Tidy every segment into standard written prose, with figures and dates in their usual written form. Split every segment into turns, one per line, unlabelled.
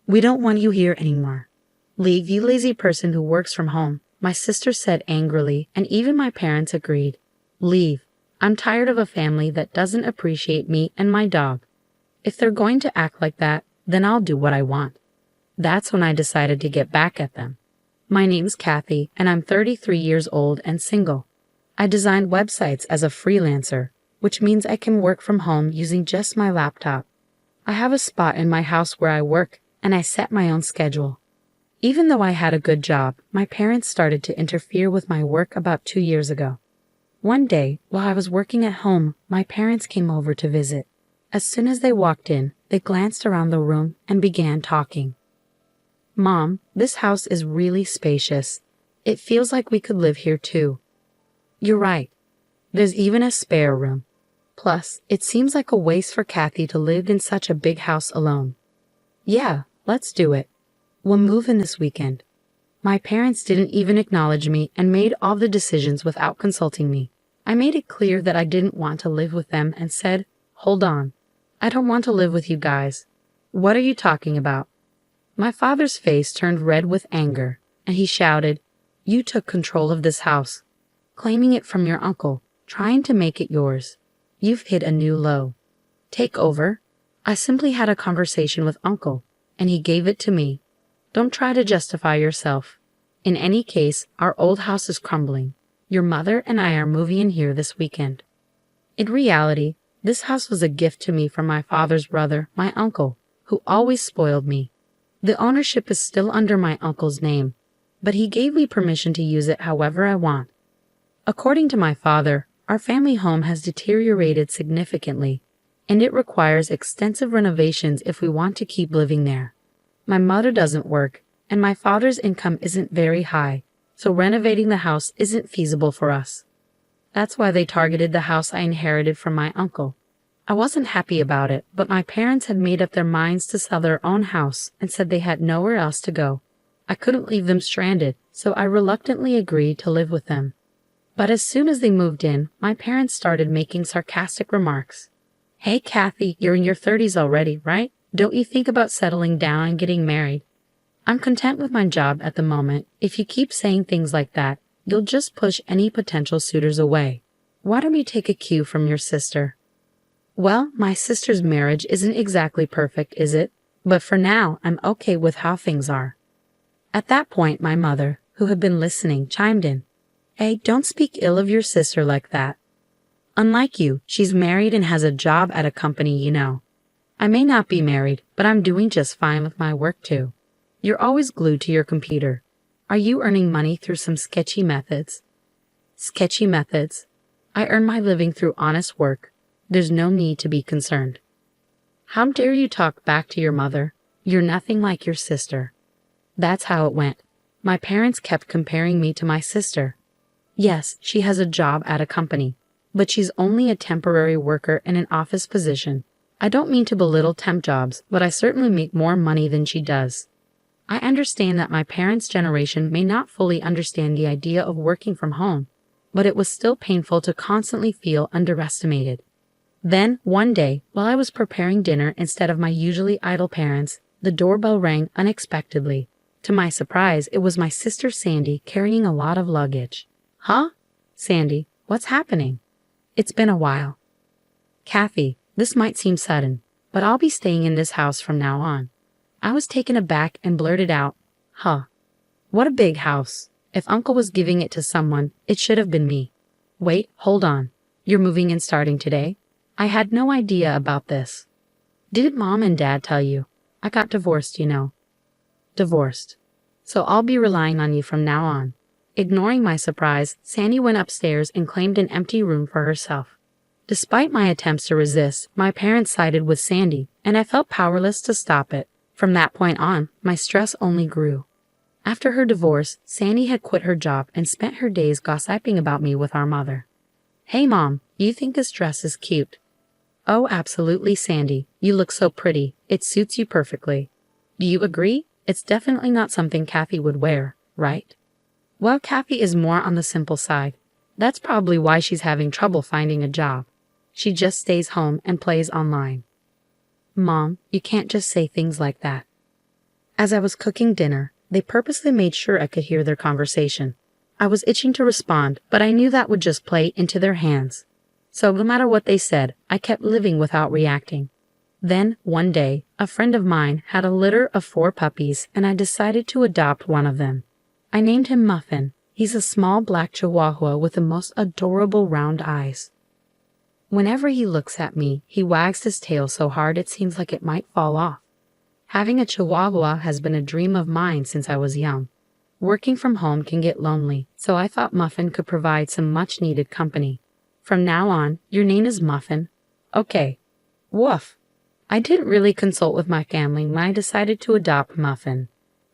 We don't want you here anymore. Leave, you lazy person who works from home, my sister said angrily, and even my parents agreed. Leave. I'm tired of a family that doesn't appreciate me and my dog. If they're going to act like that, then I'll do what I want. That's when I decided to get back at them. My name's Kathy, and I'm 33 years old and single. I design websites as a freelancer, which means I can work from home using just my laptop. I have a spot in my house where I work, and I set my own schedule. Even though I had a good job, my parents started to interfere with my work about 2 years ago. One day, while I was working at home, my parents came over to visit. As soon as they walked in, they glanced around the room and began talking. Mom, this house is really spacious. It feels like we could live here too. You're right. There's even a spare room. Plus, it seems like a waste for Kathy to live in such a big house alone. Yeah, let's do it. We'll move in this weekend. My parents didn't even acknowledge me and made all the decisions without consulting me. I made it clear that I didn't want to live with them and said, "Hold on. I don't want to live with you guys. What are you talking about?" My father's face turned red with anger, and he shouted, "You took control of this house, claiming it from your uncle, trying to make it yours. You've hit a new low. Take over." I simply had a conversation with Uncle, and he gave it to me. Don't try to justify yourself. In any case, our old house is crumbling. Your mother and I are moving in here this weekend. In reality, this house was a gift to me from my father's brother, my uncle, who always spoiled me. The ownership is still under my uncle's name, but he gave me permission to use it however I want. According to my father, our family home has deteriorated significantly, and it requires extensive renovations if we want to keep living there. My mother doesn't work, and my father's income isn't very high, so renovating the house isn't feasible for us. That's why they targeted the house I inherited from my uncle. I wasn't happy about it, but my parents had made up their minds to sell their own house and said they had nowhere else to go. I couldn't leave them stranded, so I reluctantly agreed to live with them. But as soon as they moved in, my parents started making sarcastic remarks. "Hey, Kathy, you're in your 30s already, right? Don't you think about settling down and getting married? I'm content with my job at the moment. If you keep saying things like that, you'll just push any potential suitors away. Why don't you take a cue from your sister?" Well, my sister's marriage isn't exactly perfect, is it? But for now, I'm okay with how things are. At that point, my mother, who had been listening, chimed in. "Hey, don't speak ill of your sister like that. Unlike you, she's married and has a job at a company you know. I may not be married, but I'm doing just fine with my work too. You're always glued to your computer. Are you earning money through some sketchy methods?" Sketchy methods? I earn my living through honest work. There's no need to be concerned. How dare you talk back to your mother? You're nothing like your sister. That's how it went. My parents kept comparing me to my sister. Yes, she has a job at a company, but she's only a temporary worker in an office position. I don't mean to belittle temp jobs, but I certainly make more money than she does. I understand that my parents' generation may not fully understand the idea of working from home, but it was still painful to constantly feel underestimated. Then, one day, while I was preparing dinner instead of my usually idle parents, the doorbell rang unexpectedly. To my surprise, it was my sister Sandy carrying a lot of luggage. "Huh? Sandy, what's happening?" "It's been a while." "Kathy, this might seem sudden, but I'll be staying in this house from now on." I was taken aback and blurted out, "Huh? What a big house. If Uncle was giving it to someone, it should have been me." "Wait, hold on. You're moving and starting today?" I had no idea about this. "Didn't Mom and Dad tell you? I got divorced, you know." "Divorced. So I'll be relying on you from now on." Ignoring my surprise, Sandy went upstairs and claimed an empty room for herself. Despite my attempts to resist, my parents sided with Sandy, and I felt powerless to stop it. From that point on, my stress only grew. After her divorce, Sandy had quit her job and spent her days gossiping about me with our mother. "Hey Mom, you think this dress is cute?" "Oh, absolutely, Sandy. You look so pretty. It suits you perfectly." "Do you agree? It's definitely not something Kathy would wear, right?" "Well, Kathy is more on the simple side. That's probably why she's having trouble finding a job. She just stays home and plays online." "Mom, you can't just say things like that." As I was cooking dinner, they purposely made sure I could hear their conversation. I was itching to respond, but I knew that would just play into their hands. So no matter what they said, I kept living without reacting. Then, one day, a friend of mine had a litter of 4 puppies and I decided to adopt one of them. I named him Muffin. He's a small black chihuahua with the most adorable round eyes. Whenever he looks at me, he wags his tail so hard it seems like it might fall off. Having a chihuahua has been a dream of mine since I was young. Working from home can get lonely, so I thought Muffin could provide some much-needed company. From now on, your name is Muffin. Okay. Woof. I didn't really consult with my family when I decided to adopt Muffin.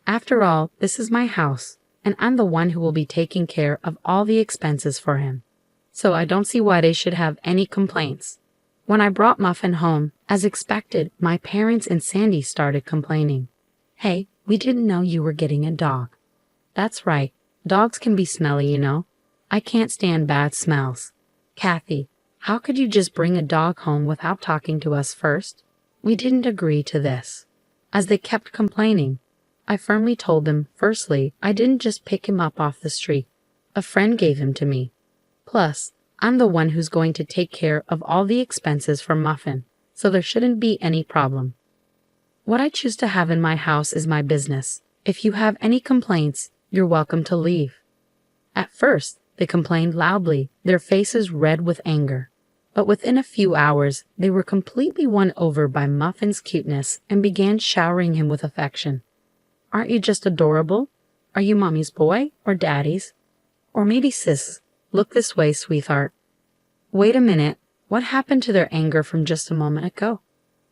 After all, this is my house, and I'm the one who will be taking care of all the expenses for him. So I don't see why they should have any complaints. When I brought Muffin home, as expected, my parents and Sandy started complaining. Hey, we didn't know you were getting a dog. That's right, dogs can be smelly, you know. I can't stand bad smells. Kathy, how could you just bring a dog home without talking to us first? We didn't agree to this. As they kept complaining, I firmly told them, firstly, I didn't just pick him up off the street. A friend gave him to me. Plus, I'm the one who's going to take care of all the expenses for Muffin, so there shouldn't be any problem. What I choose to have in my house is my business. If you have any complaints, you're welcome to leave. At first, they complained loudly, their faces red with anger. But within a few hours, they were completely won over by Muffin's cuteness and began showering him with affection. Aren't you just adorable? Are you mommy's boy or daddy's? Or maybe sis, look this way, sweetheart. Wait a minute, what happened to their anger from just a moment ago?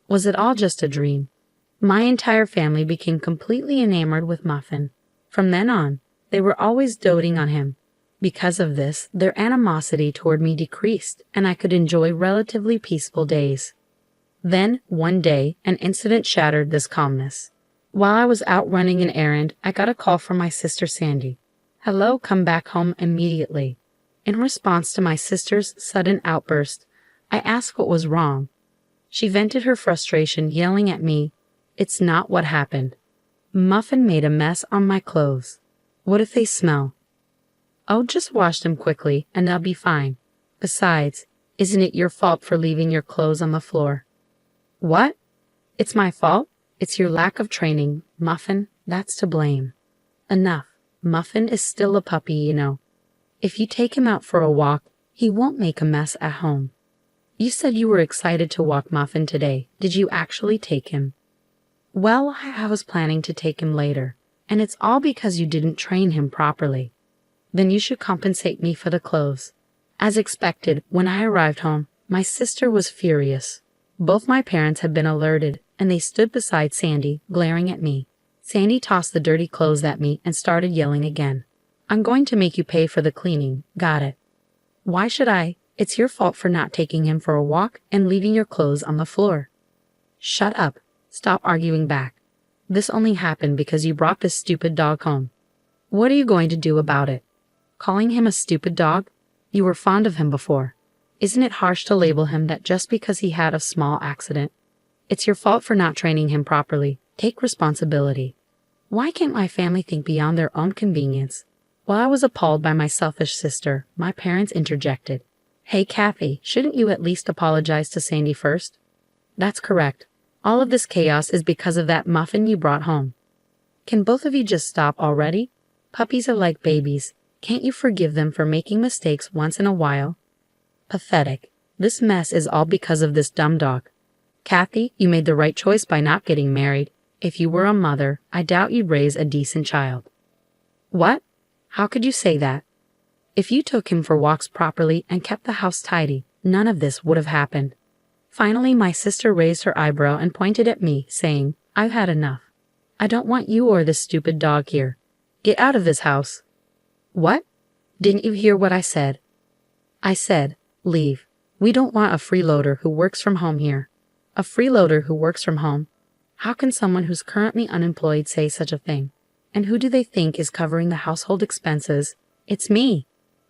Was it all just a dream? My entire family became completely enamored with Muffin. From then on, they were always doting on him. Because of this, their animosity toward me decreased, and I could enjoy relatively peaceful days. Then, one day, an incident shattered this calmness. While I was out running an errand, I got a call from my sister Sandy. Hello, come back home immediately. In response to my sister's sudden outburst, I asked what was wrong. She vented her frustration, yelling at me, "It's not what happened. Muffin made a mess on my clothes. What if they smell? Oh, just wash them quickly, and they'll be fine. Besides, isn't it your fault for leaving your clothes on the floor?" What? It's my fault? It's your lack of training, Muffin. That's to blame. Enough. Muffin is still a puppy, you know. If you take him out for a walk, he won't make a mess at home. You said you were excited to walk Muffin today. Did you actually take him? Well, I was planning to take him later, and it's all because you didn't train him properly. Then you should compensate me for the clothes. As expected, when I arrived home, my sister was furious. Both my parents had been alerted, and they stood beside Sandy, glaring at me. Sandy tossed the dirty clothes at me and started yelling again. I'm going to make you pay for the cleaning, got it? Why should I? It's your fault for not taking him for a walk and leaving your clothes on the floor. Shut up. Stop arguing back. This only happened because you brought this stupid dog home. What are you going to do about it? Calling him a stupid dog? You were fond of him before. Isn't it harsh to label him that just because he had a small accident? It's your fault for not training him properly. Take responsibility. Why can't my family think beyond their own convenience? While I was appalled by my selfish sister, my parents interjected. Hey, Kathy, shouldn't you at least apologize to Sandy first? That's correct. All of this chaos is because of that Muffin you brought home. Can both of you just stop already? Puppies are like babies. Can't you forgive them for making mistakes once in a while? Pathetic. This mess is all because of this dumb dog. Kathy, you made the right choice by not getting married. If you were a mother, I doubt you'd raise a decent child. What? How could you say that? If you took him for walks properly and kept the house tidy, none of this would have happened. Finally, my sister raised her eyebrow and pointed at me, saying, I've had enough. I don't want you or this stupid dog here. Get out of this house. What? Didn't you hear what I said? I said, leave. We don't want a freeloader who works from home here. A freeloader who works from home? How can someone who's currently unemployed say such a thing? And who do they think is covering the household expenses? It's me.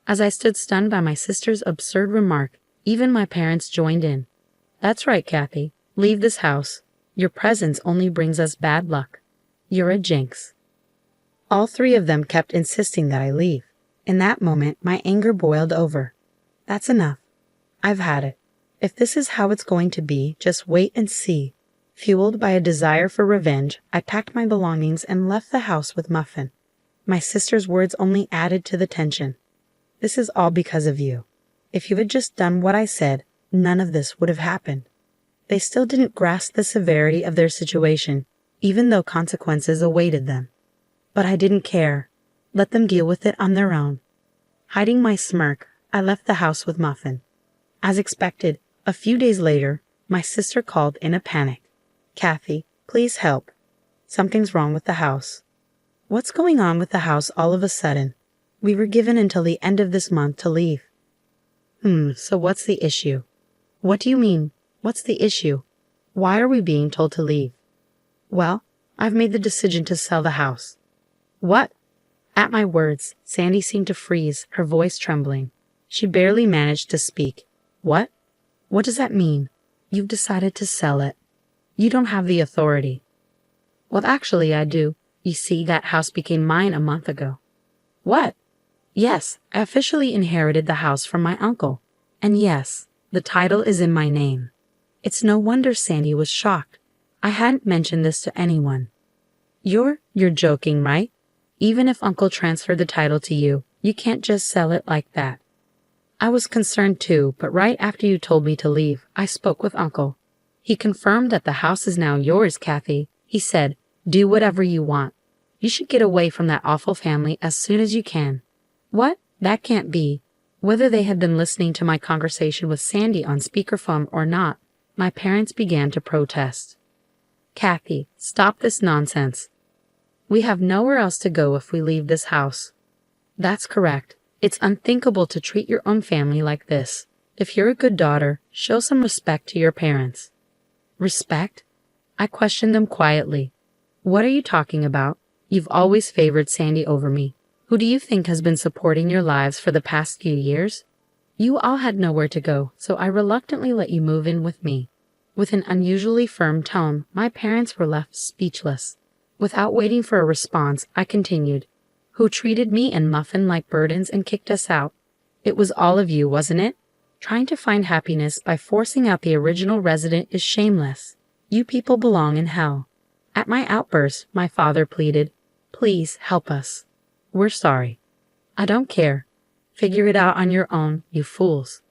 As I stood stunned by my sister's absurd remark, even my parents joined in. That's right, Kathy. Leave this house. Your presence only brings us bad luck. You're a jinx. All three of them kept insisting that I leave. In that moment, my anger boiled over. That's enough. I've had it. If this is how it's going to be, just wait and see. Fueled by a desire for revenge, I packed my belongings and left the house with Muffin. My sister's words only added to the tension. This is all because of you. If you had just done what I said, none of this would have happened. They still didn't grasp the severity of their situation, even though consequences awaited them. But I didn't care. Let them deal with it on their own. Hiding my smirk, I left the house with Muffin. As expected, a few days later, my sister called in a panic. Kathy, please help. Something's wrong with the house. What's going on with the house all of a sudden? We were given until the end of this month to leave. So what's the issue? What do you mean? What's the issue? Why are we being told to leave? Well, I've made the decision to sell the house. What? At my words, Sandy seemed to freeze, her voice trembling. She barely managed to speak. What? What does that mean? You've decided to sell it. You don't have the authority. Well, actually, I do. You see, that house became mine a month ago. What? Yes, I officially inherited the house from my uncle. And yes, the title is in my name. It's no wonder Sandy was shocked. I hadn't mentioned this to anyone. You're joking, right? Even if Uncle transferred the title to you, you can't just sell it like that. I was concerned too, but right after you told me to leave, I spoke with Uncle. He confirmed that the house is now yours, Kathy. He said, do whatever you want. You should get away from that awful family as soon as you can. What? That can't be. Whether they had been listening to my conversation with Sandy on speakerphone or not, my parents began to protest. Kathy, stop this nonsense. We have nowhere else to go if we leave this house. That's correct. It's unthinkable to treat your own family like this. If you're a good daughter, show some respect to your parents. Respect? I questioned them quietly. What are you talking about? You've always favored Sandy over me. Who do you think has been supporting your lives for the past few years? You all had nowhere to go, so I reluctantly let you move in with me. With an unusually firm tone, my parents were left speechless. Without waiting for a response, I continued. Who treated me and Muffin like burdens and kicked us out? It was all of you, wasn't it? Trying to find happiness by forcing out the original resident is shameless. You people belong in hell. At my outburst, my father pleaded, please help us. We're sorry. I don't care. Figure it out on your own, you fools.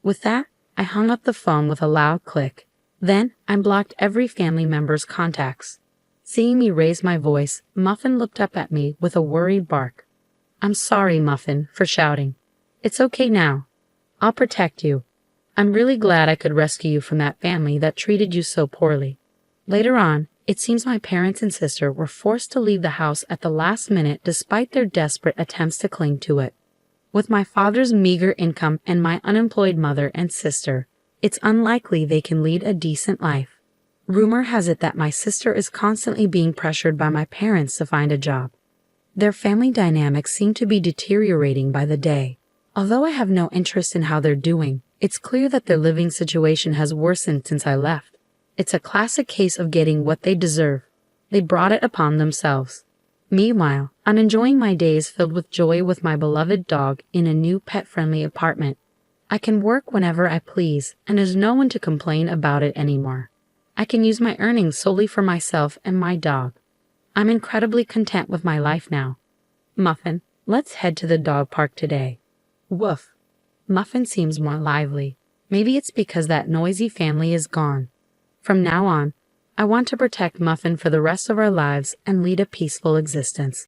With that, I hung up the phone with a loud click. Then, I blocked every family member's contacts. Seeing me raise my voice, Muffin looked up at me with a worried bark. I'm sorry, Muffin, for shouting. It's okay now. I'll protect you. I'm really glad I could rescue you from that family that treated you so poorly. Later on, it seems my parents and sister were forced to leave the house at the last minute despite their desperate attempts to cling to it. With my father's meager income and my unemployed mother and sister, it's unlikely they can lead a decent life. Rumor has it that my sister is constantly being pressured by my parents to find a job. Their family dynamics seem to be deteriorating by the day. Although I have no interest in how they're doing, it's clear that their living situation has worsened since I left. It's a classic case of getting what they deserve. They brought it upon themselves. Meanwhile, I'm enjoying my days filled with joy with my beloved dog in a new pet-friendly apartment. I can work whenever I please, and there's no one to complain about it anymore. I can use my earnings solely for myself and my dog. I'm incredibly content with my life now. Muffin, let's head to the dog park today. Woof. Muffin seems more lively. Maybe it's because that noisy family is gone. From now on, I want to protect Muffin for the rest of our lives and lead a peaceful existence.